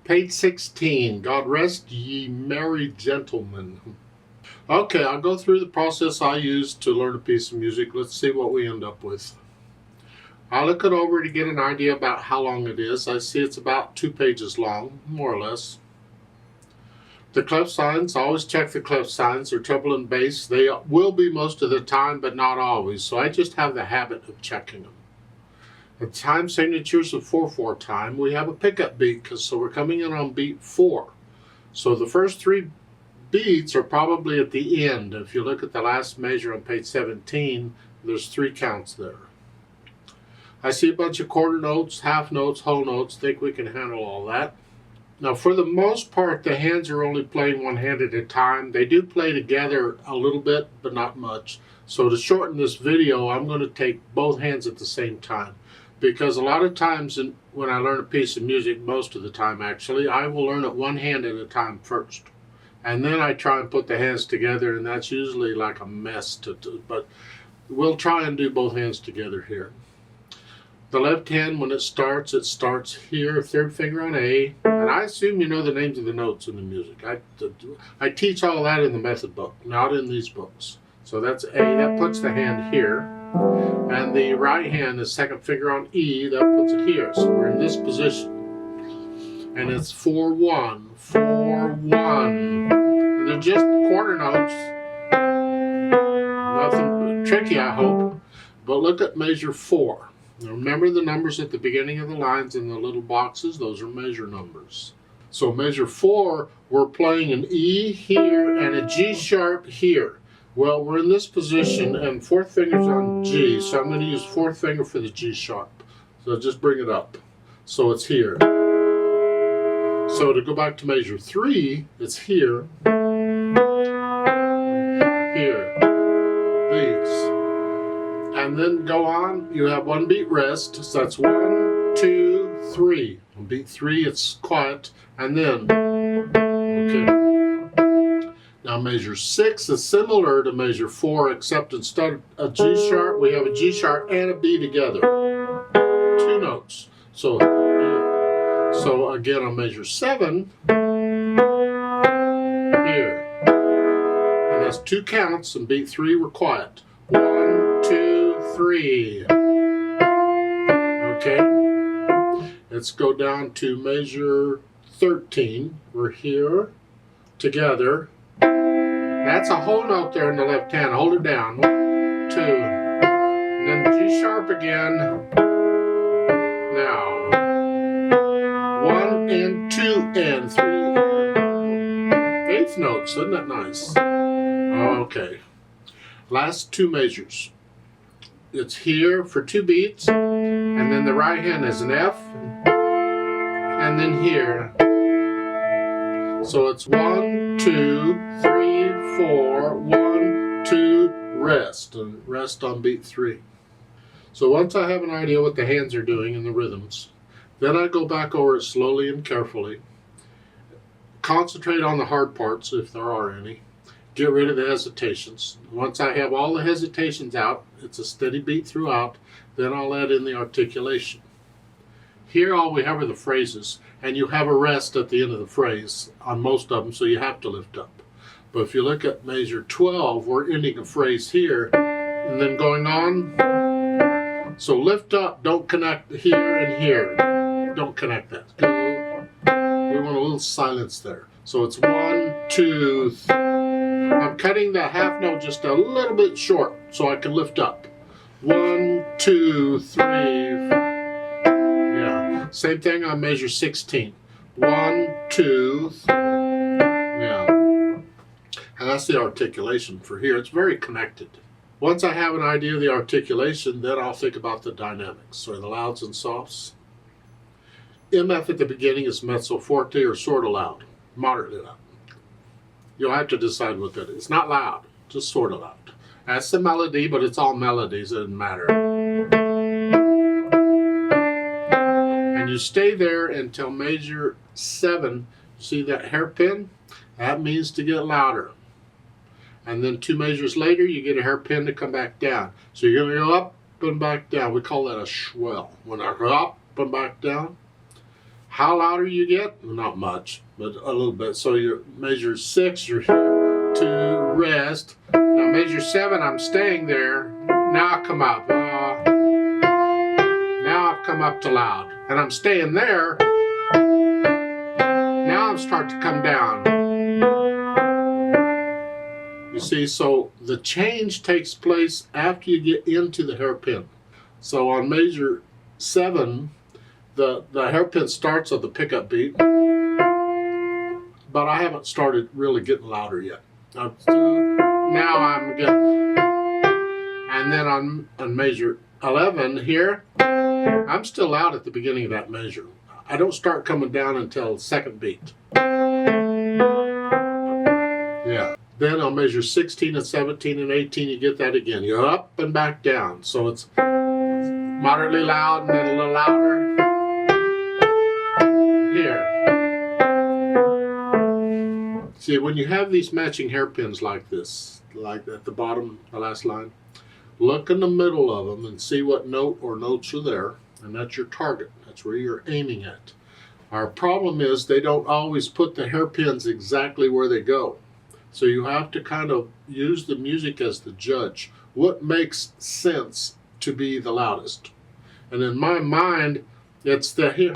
Page 16, God rest ye merry gentlemen. Okay, I'll go through the process I used to learn a piece of music. Let's see what we end up with. I'll look it over to get an idea about how long it is. I see it's about 2 pages long, more or less. The clef signs, always check the clef signs. They're treble and bass. They will be most of the time, but not always. So I just have the habit of checking them. The time signatures of 4/4 time. We have a pickup beat, so we're coming in on beat 4. So the first 3 beats are probably at the end. If you look at the last measure on page 17, there's 3 counts there. I see a bunch of quarter notes, half notes, whole notes. Think we can handle all that. Now, for the most part, the hands are only playing one hand at a time. They do play together a little bit, but not much. So to shorten this video, I'm going to take both hands at the same time. Because a lot of times when I learn a piece of music, most of the time actually, I will learn it one hand at a time first. And then I try and put the hands together, and that's usually like a mess to do. But we'll try and do both hands together here. The left hand, when it starts here, 3rd finger on A. And I assume you know the names of the notes in the music. I teach all that in the method book, not in these books. So that's A, that puts the hand here. And the right hand is 2nd finger on E, that puts it here. So we're in this position. And it's 4/1, 4/1. And they're just quarter notes. Nothing tricky, I hope. But look at measure 4. Now remember the numbers at the beginning of the lines in the little boxes, those are measure numbers. So measure 4, we're playing an E here and a G sharp here. Well, we're in this position and 4th finger's on G, so I'm going to use 4th finger for the G sharp. So just bring it up. So it's here. So to go back to measure 3, it's here, here, these. And then go on, you have 1 beat rest, so that's 1, 2, 3. On beat 3, it's quiet, and then, okay. Now measure 6 is similar to measure 4, except instead of a G sharp, we have a G sharp and a B together. 2 notes. So, so again on measure 7, here. And that's 2 counts, and beat 3 we're quiet. 1, 2, 3. Okay. Let's go down to measure 13. We're here together. That's a whole note there in the left hand. Hold it down. 1, 2. And then G sharp again. Now. 1 and 2 and 3. 8th notes. Isn't that nice? Okay. Last 2 measures. It's here for 2 beats, and then the right hand is an F, and then here. So it's 1, 2, 3, 4, 1, 2, rest, and rest on beat 3. So once I have an idea what the hands are doing and the rhythms, then I go back over it slowly and carefully. Concentrate on the hard parts, if there are any. Get rid of the hesitations. Once I have all the hesitations out, it's a steady beat throughout, then I'll add in the articulation. Here all we have are the phrases, and you have a rest at the end of the phrase on most of them, so you have to lift up. But if you look at measure 12, we're ending a phrase here, and then going on. So lift up, don't connect here and here. Don't connect that. We want a little silence there. So it's 1, 2, 3. I'm cutting the half note just a little bit short so I can lift up. 1, 2, 3. Yeah. Same thing on measure 16. 1, 2, 3. Yeah. And that's the articulation for here. It's very connected. Once I have an idea of the articulation, then I'll think about the dynamics, so the louds and softs. MF at the beginning is mezzo forte or sort of loud, moderately loud. You'll have to decide what that is. It's not loud, just sort of loud. That's the melody, but it's all melodies, it doesn't matter. And you stay there until measure 7. See that hairpin? That means to get louder. And then 2 measures later, you get a hairpin to come back down. So you're going to go up and back down. We call that a swell. When I go up and back down. How louder you get? Not much, but a little bit. So you measure 6, you're here to rest. Now measure 7, I'm staying there. Now I come up. Now I've come up to loud. And I'm staying there. Now I'm starting to come down. You see, so the change takes place after you get into the hairpin. So on measure 7, the hairpin starts on the pickup beat, but I haven't started really getting louder yet. Now I'm getting, and then on measure 11 here, I'm still loud at the beginning of that measure. I don't start coming down until second beat. Yeah. Then on measure 16 and 17 and 18, you get that again. You're up and back down. So it's moderately loud and then a little louder. Here. See, when you have these matching hairpins like this, like at the bottom, the last line, look in the middle of them and see what note or notes are there, and that's your target. That's where you're aiming at. Our problem is they don't always put the hairpins exactly where they go. So you have to kind of use the music as the judge. What makes sense to be the loudest? And in my mind, it's the here.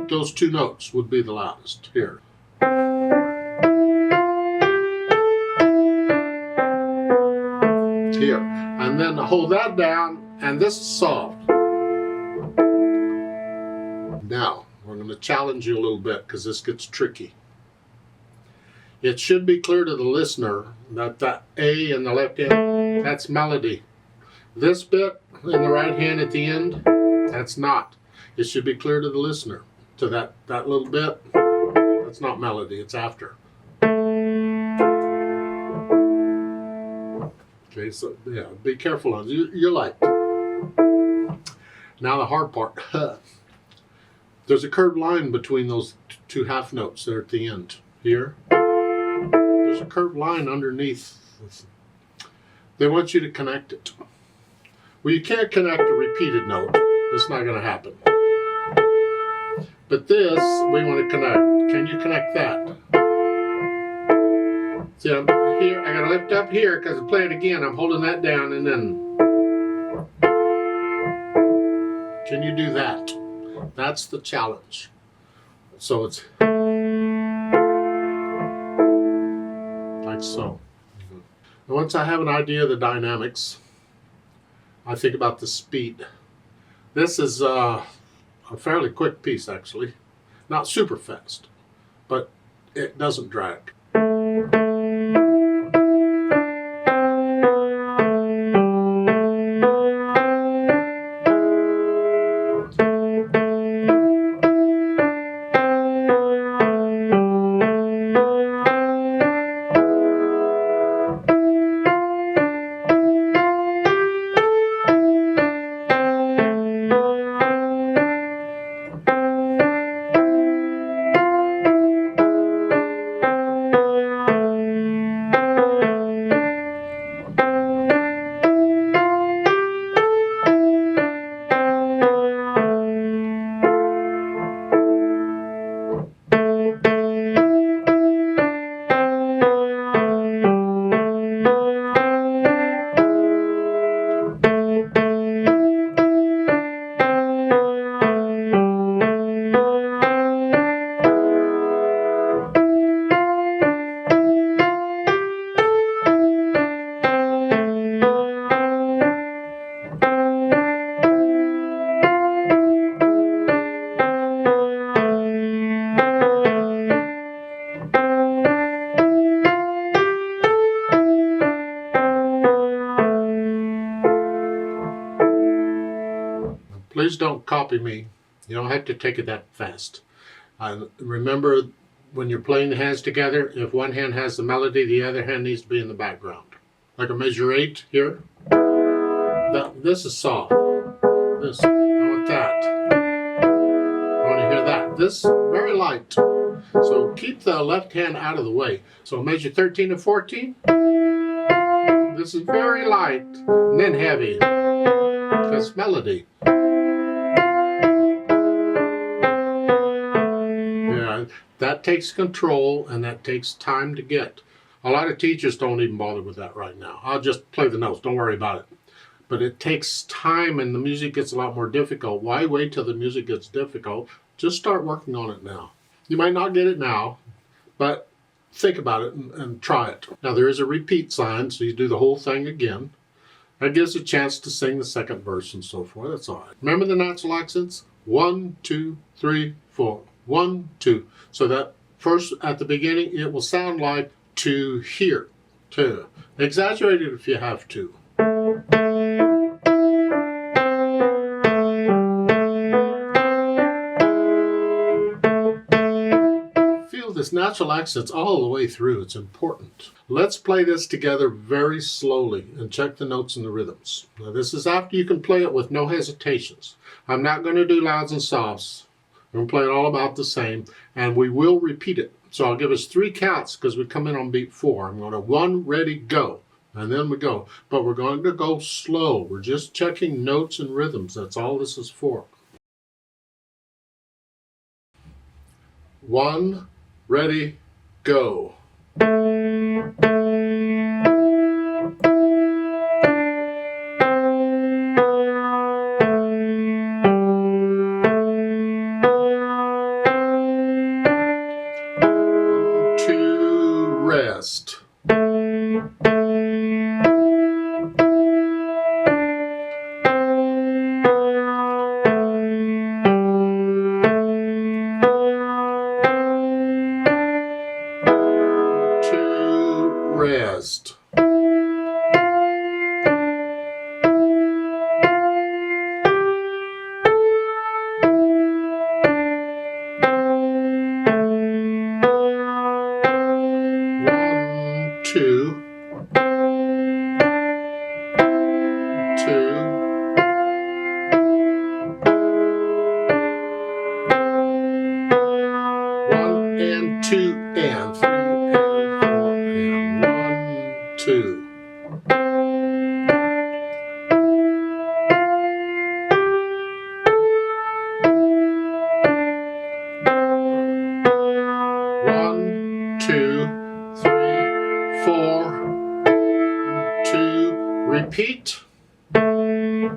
Those 2 notes would be the loudest here. Here. And then hold that down, and this is soft. Now, we're going to challenge you a little bit because this gets tricky. It should be clear to the listener that that A in the left hand, that's melody. This bit in the right hand at the end, that's not. It should be clear to the listener. To that little bit, that's not melody, it's after. Okay, so yeah, be careful on it. You're light. Now the hard part. There's a curved line between those 2 half notes there at the end. Here. There's a curved line underneath. They want you to connect it. Well, you can't connect a repeated note. That's not going to happen. But this, we want to connect. Can you connect that? See, I'm here. I got to lift up here because I'm playing again. I'm holding that down and then. Can you do that? That's the challenge. So it's like so. And once I have an idea of the dynamics, I think about the speed. This is a fairly quick piece, actually. Not super fast, but it doesn't drag. Please don't copy me. You don't have to take it that fast. Remember, when you're playing the hands together, if one hand has the melody, the other hand needs to be in the background. Like a measure 8 here. This is soft. This, I want that. I want to hear that. This, very light. So keep the left hand out of the way. So measure 13 and 14. This is very light, and then heavy. That's melody. That takes control and that takes time to get. A lot of teachers don't even bother with that right now. I'll just play the notes, don't worry about it. But it takes time and the music gets a lot more difficult. Why wait till the music gets difficult? Just start working on it now. You might not get it now, but think about it and try it. Now there is a repeat sign, so you do the whole thing again. That gives a chance to sing the second verse and so forth. That's all right. Remember the natural accents? 1, 2, 3, 4. 1, 2. So that first at the beginning, it will sound like to here. To. Exaggerate it if you have to. Feel this natural accents all the way through. It's important. Let's play this together very slowly and check the notes and the rhythms. Now this is after you can play it with no hesitations. I'm not going to do louds and softs. I'm going to play it all about the same, and we will repeat it. So I'll give us 3 counts because we come in on beat 4. I'm going to 1, ready, go. And then we go. But we're going to go slow. We're just checking notes and rhythms. That's all this is for. 1, ready, go. 2, rest. 2, rest. 1, 2, 2, 1 and 2 and 3 and 4 and 1, 2. 1, 2, 3, 4, 2, repeat. 1,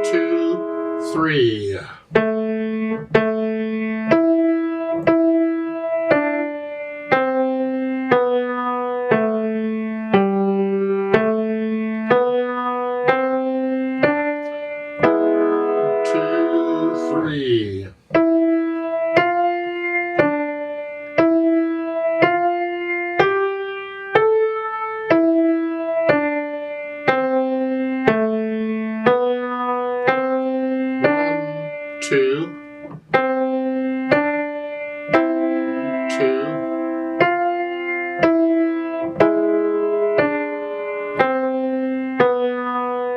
2, 3. 2, 3. 1, 2, 2.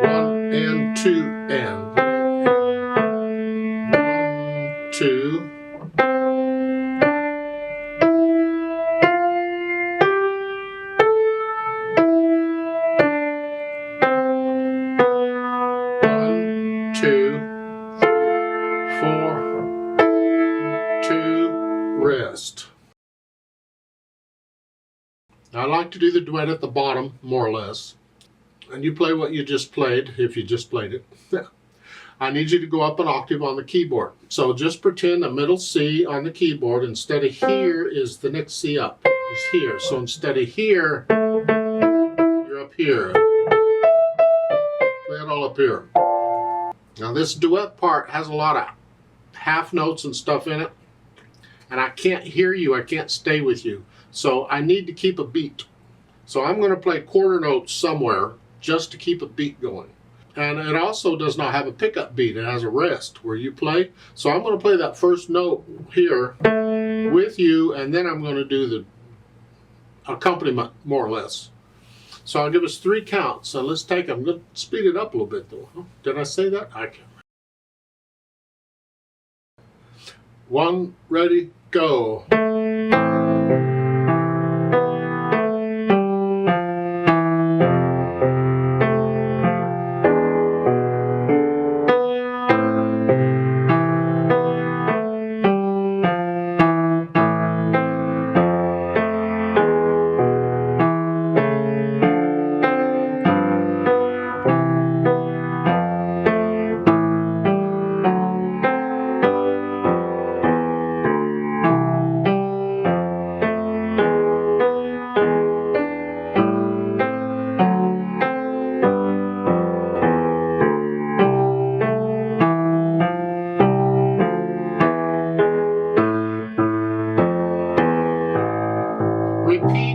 1 and 2 and 1, 2. 1, 2, 4, 2, rest. I like to do the duet at the bottom, more or less. And you play what you just played, if you just played it. I need you to go up an octave on the keyboard. So just pretend a middle C on the keyboard. Instead of here is the next C up. Is here. So instead of here, you're up here. Play it all up here. Now this duet part has a lot of half notes and stuff in it. And I can't hear you. I can't stay with you. So I need to keep a beat. So I'm going to play quarter notes somewhere just to keep a beat going. And it also does not have a pickup beat. It has a rest where you play. So I'm going to play that first note here with you, and then I'm going to do the accompaniment more or less. So I'll give us 3 counts. So let's take them. Let's speed it up a little bit though. Did I say that? I can't. 1, ready, go. repeat.